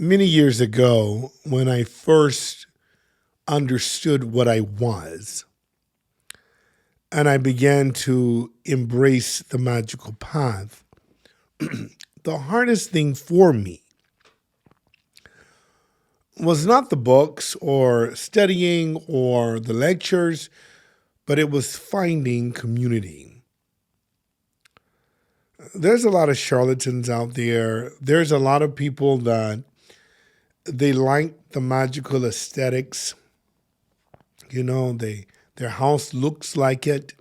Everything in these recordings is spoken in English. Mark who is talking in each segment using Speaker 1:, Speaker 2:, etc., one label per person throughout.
Speaker 1: Many years ago, when I first understood what I was, and I began to embrace the magical path, the hardest thing for me was not the books or studying or the lectures, but it was finding community. There's a lot of charlatans out there. There's a lot of people that they like the magical aesthetics. Their house looks like it.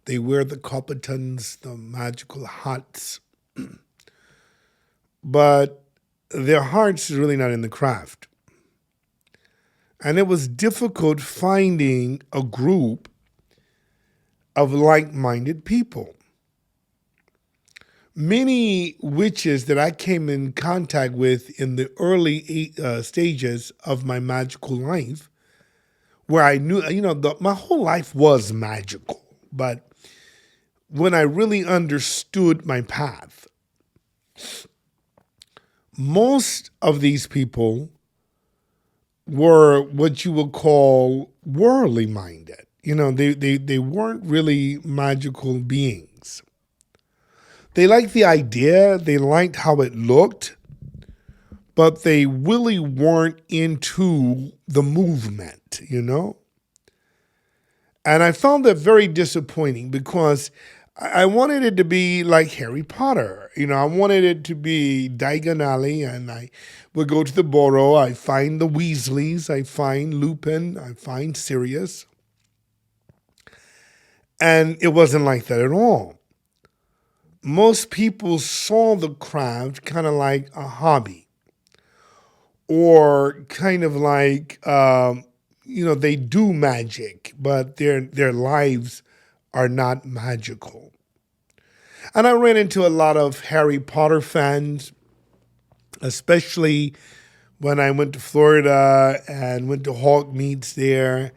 Speaker 1: They wear the copetons, the magical hats, but their heart's really not in the craft. And it was difficult finding a group of like-minded people. Many witches that I came in contact with in the early stages of my magical life, where I knew, my whole life was magical, but when I really understood my path, most of these people were what you would call worldly minded. They weren't really magical beings. They liked the idea, they liked how it looked, but they really weren't into the movement. And I found that very disappointing because I wanted it to be like Harry Potter. I wanted it to be Diagon Alley, and I would go to the Burrow. I find the Weasleys. I find Lupin. I find Sirius. And it wasn't like that at all. Most people saw the craft kind of like a hobby, or kind of like, they do magic, but their lives are not magical. And I ran into a lot of Harry Potter fans, especially when I went to Florida and went to Hawk Meets there.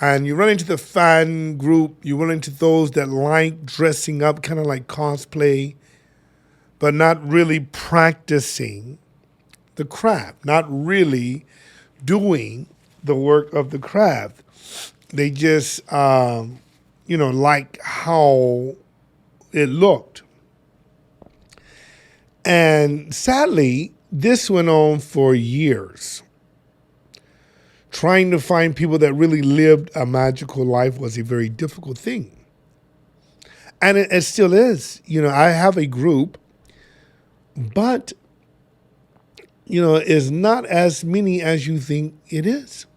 Speaker 1: And you run into the fan group, you run into those that like dressing up kind of like cosplay, but not really practicing the craft, not really doing the work of the craft. They just, like how it looked. And sadly, this went on for years. Trying to find people that really lived a magical life was a very difficult thing. And it still is. I have a group, but, is not as many as you think it is.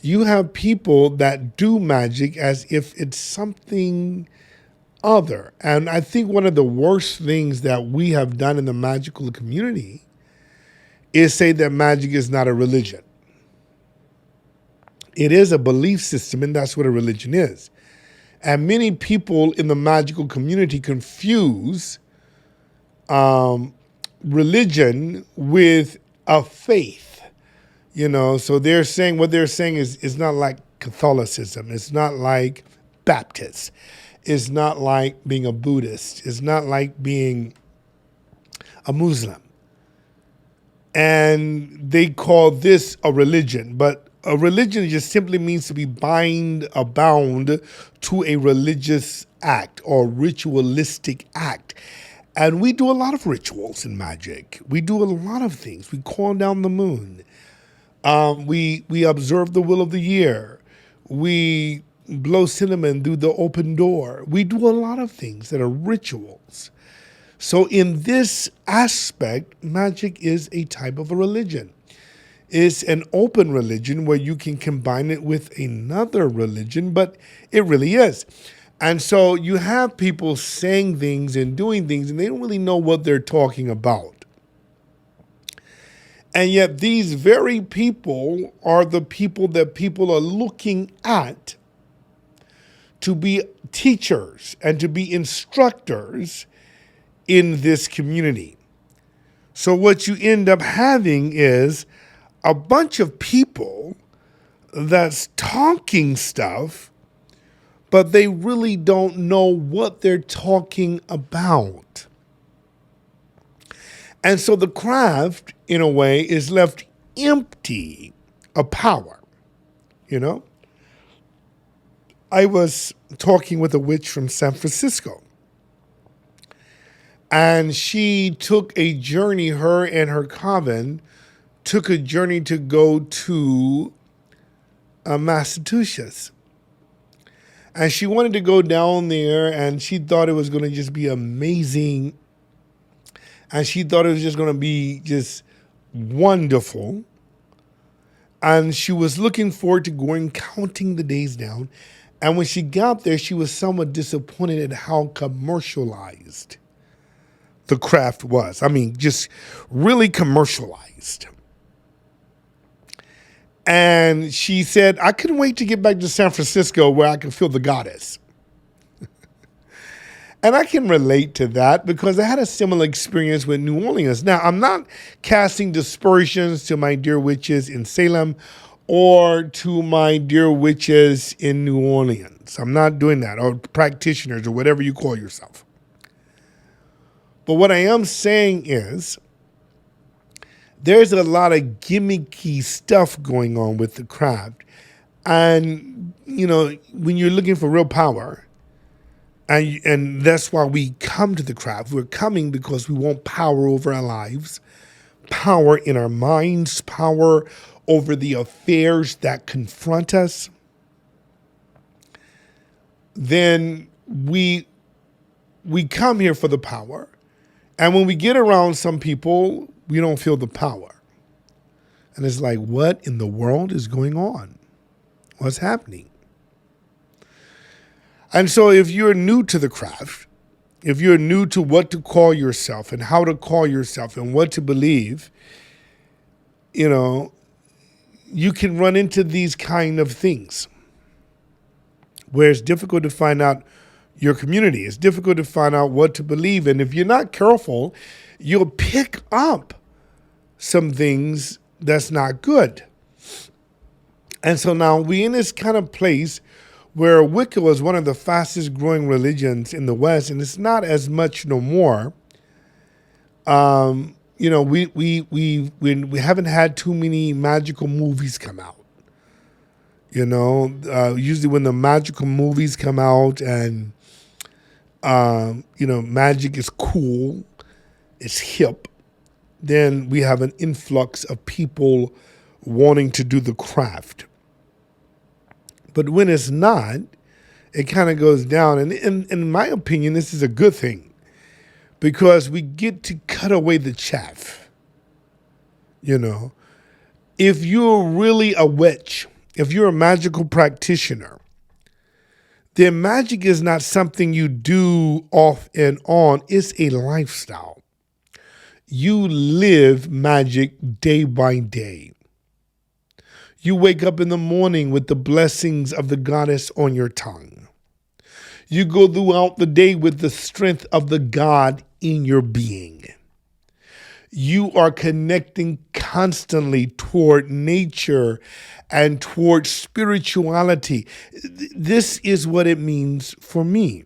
Speaker 1: You have people that do magic as if it's something other. And I think one of the worst things that we have done in the magical community is say that magic is not a religion. It is a belief system, and that's what a religion is. And many people in the magical community confuse religion with a faith. So they're saying what they're saying is not like Catholicism. It's not like Baptist. It's not like being a Buddhist. It's not like being a Muslim. And they call this a religion, but a religion just simply means to be bound to a religious act or ritualistic act. And we do a lot of rituals in magic. We do a lot of things. We call down the moon. We observe the will of the year. We blow cinnamon through the open door. We do a lot of things that are rituals. So in this aspect, magic is a type of a religion. It's an open religion where you can combine it with another religion, but it really is. And so you have people saying things and doing things, and they don't really know what they're talking about. And yet these very people are the people that people are looking at to be teachers and to be instructors in this community. So what you end up having is a bunch of people that's talking stuff, but they really don't know what they're talking about. And so the craft, in a way, is left empty of power, you know? I was talking with a witch from San Francisco, and she took a journey, her and her coven took a journey to go to Massachusetts. And she wanted to go down there, and she thought it was going to just be amazing. And she thought it was just going to be just wonderful. And she was looking forward to going, counting the days down. And when she got there, she was somewhat disappointed at how commercialized the craft was. I mean, just really commercialized. And she said, I couldn't wait to get back to San Francisco where I could feel the goddess. And I can relate to that because I had a similar experience with New Orleans. Now, I'm not casting dispersions to my dear witches in Salem or to my dear witches in New Orleans. I'm not doing that, or practitioners, or whatever you call yourself. But what I am saying is there's a lot of gimmicky stuff going on with the craft. And, you know, when you're looking for real power, and that's why we come to the craft. We're coming because we want power over our lives, power in our minds, power over the affairs that confront us. Then we come here for the power. And when we get around some people, we don't feel the power. And it's like, what in the world is going on? What's happening? And so if you're new to the craft, if you're new to what to call yourself and how to call yourself and what to believe, you know, you can run into these kind of things where it's difficult to find out your community. It's difficult to find out what to believe. And if you're not careful, you'll pick up some things that's not good. And so now we're in this kind of place where Wicca was one of the fastest growing religions in the West, and it's not as much no more. You know, we haven't had too many magical movies come out. You know, usually when the magical movies come out and you know, magic is cool, it's hip, then we have an influx of people wanting to do the craft. But when it's not, it kind of goes down. And in my opinion, this is a good thing because we get to cut away the chaff. You know, if you're really a witch, if you're a magical practitioner, then magic is not something you do off and on. It's a lifestyle. You live magic day by day. You wake up in the morning with the blessings of the goddess on your tongue. You go throughout the day with the strength of the God in your being. You are connecting constantly toward nature and toward spirituality. This is what it means for me.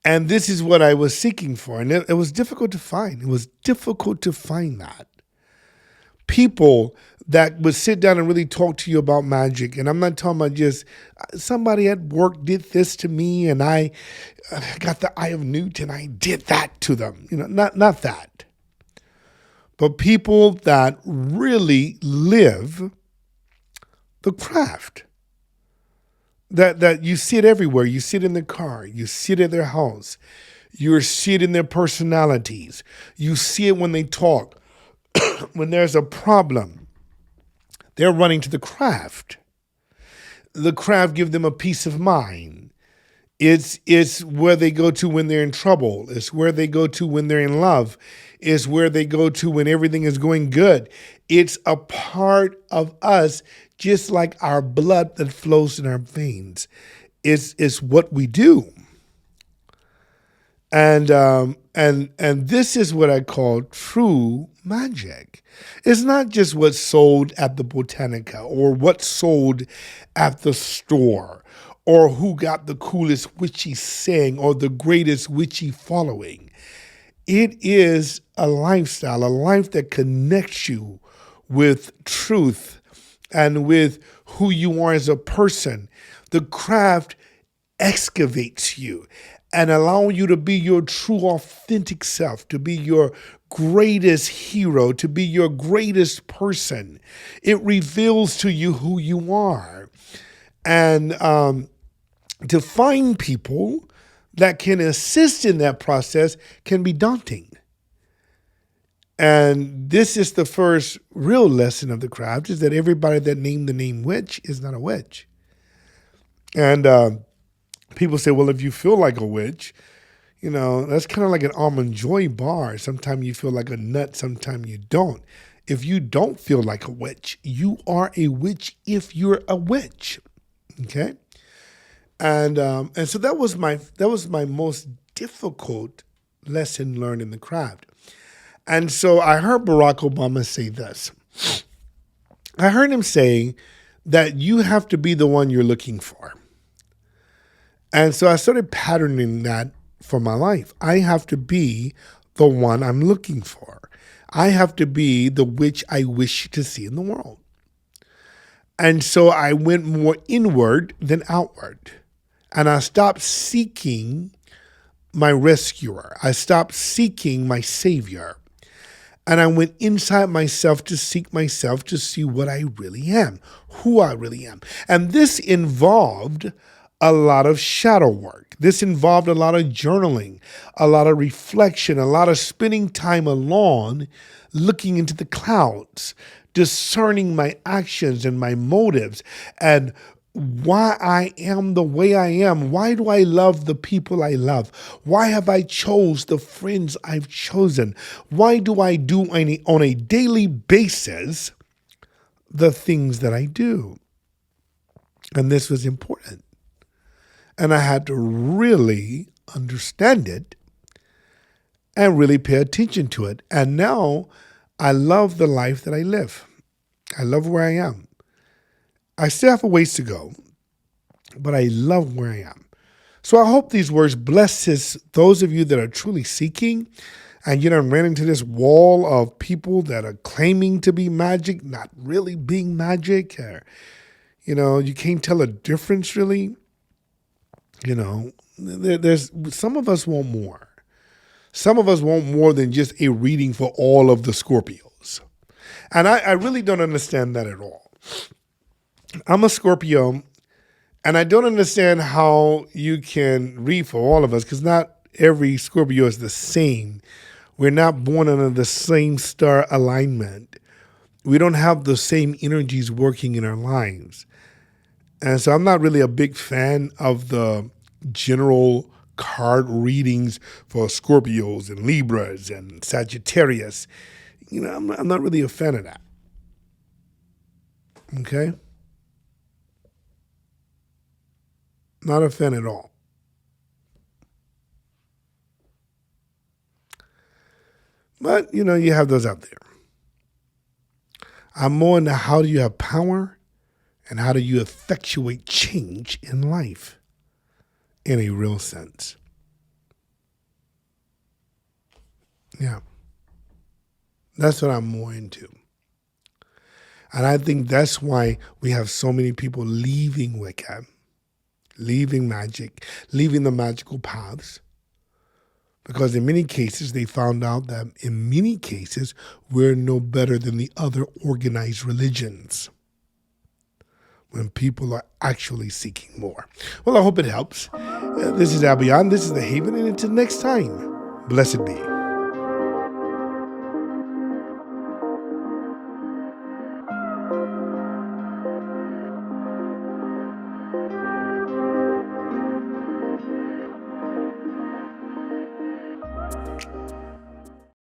Speaker 1: And this is what I was seeking for. And it was difficult to find. It was difficult to find that. People that would sit down and really talk to you about magic. And I'm not talking about just somebody at work did this to me and I got the eye of Newt and I did that to them. You know, not that. But people that really live the craft. That you see it everywhere. You see it in the car. You see it at their house. You see it in their personalities. You see it when they talk. When there's a problem, they're running to the craft. The craft gives them a peace of mind. It's where they go to when they're in trouble. It's where they go to when they're in love. It's where they go to when everything is going good. It's a part of us, just like our blood that flows in our veins. It's what we do. And this is what I call true magic. It's not just what's sold at the Botanica or what's sold at the store or who got the coolest witchy saying or the greatest witchy following. It is a lifestyle, a life that connects you with truth and with who you are as a person. The craft excavates you and allow you to be your true authentic self, to be your greatest hero, to be your greatest person. It reveals to you who you are. And to find people that can assist in that process can be daunting. And this is the first real lesson of the craft, is that everybody that named the name witch is not a witch. And people say, well, if you feel like a witch, that's kind of like an almond joy bar. Sometimes you feel like a nut, sometimes you don't. If you don't feel like a witch, you are a witch if you're a witch. Okay? And so that was my most difficult lesson learned in the craft. And so I heard Barack Obama say this. I heard him say that you have to be the one you're looking for. And so I started patterning that for my life. I have to be the one I'm looking for. I have to be the witch I wish to see in the world. And so I went more inward than outward. And I stopped seeking my rescuer. I stopped seeking my savior. And I went inside myself to seek myself to see what I really am, who I really am. And this involved a lot of shadow work. This involved a lot of journaling, a lot of reflection, a lot of spending time alone, looking into the clouds, discerning my actions and my motives, and why I am the way I am. Why do I love the people I love? Why have I chose the friends I've chosen? Why do I do on a daily basis the things that I do? And this was important. And I had to really understand it and really pay attention to it. And now I love the life that I live. I love where I am. I still have a ways to go, but I love where I am. So I hope these words blesses those of you that are truly seeking, and ran into this wall of people that are claiming to be magic, not really being magic, or, you can't tell a difference really. There's some of us want more. Some of us want more than just a reading for all of the Scorpios. And I really don't understand that at all. I'm a Scorpio, and I don't understand how you can read for all of us, because not every Scorpio is the same. We're not born under the same star alignment. We don't have the same energies working in our lives. And so I'm not really a big fan of the general card readings for Scorpios and Libras and Sagittarius. I'm not really a fan of that. Okay? Not a fan at all. But, you have those out there. I'm more into how do you have power and how do you effectuate change in life in a real sense. Yeah. That's what I'm more into. And I think that's why we have so many people leaving Wicca, leaving magic, leaving the magical paths. Because in many cases, they found out that in many cases, we're no better than the other organized religions when people are actually seeking more. Well, I hope it helps. This is Albion. This is The Haven. And until next time, blessed be.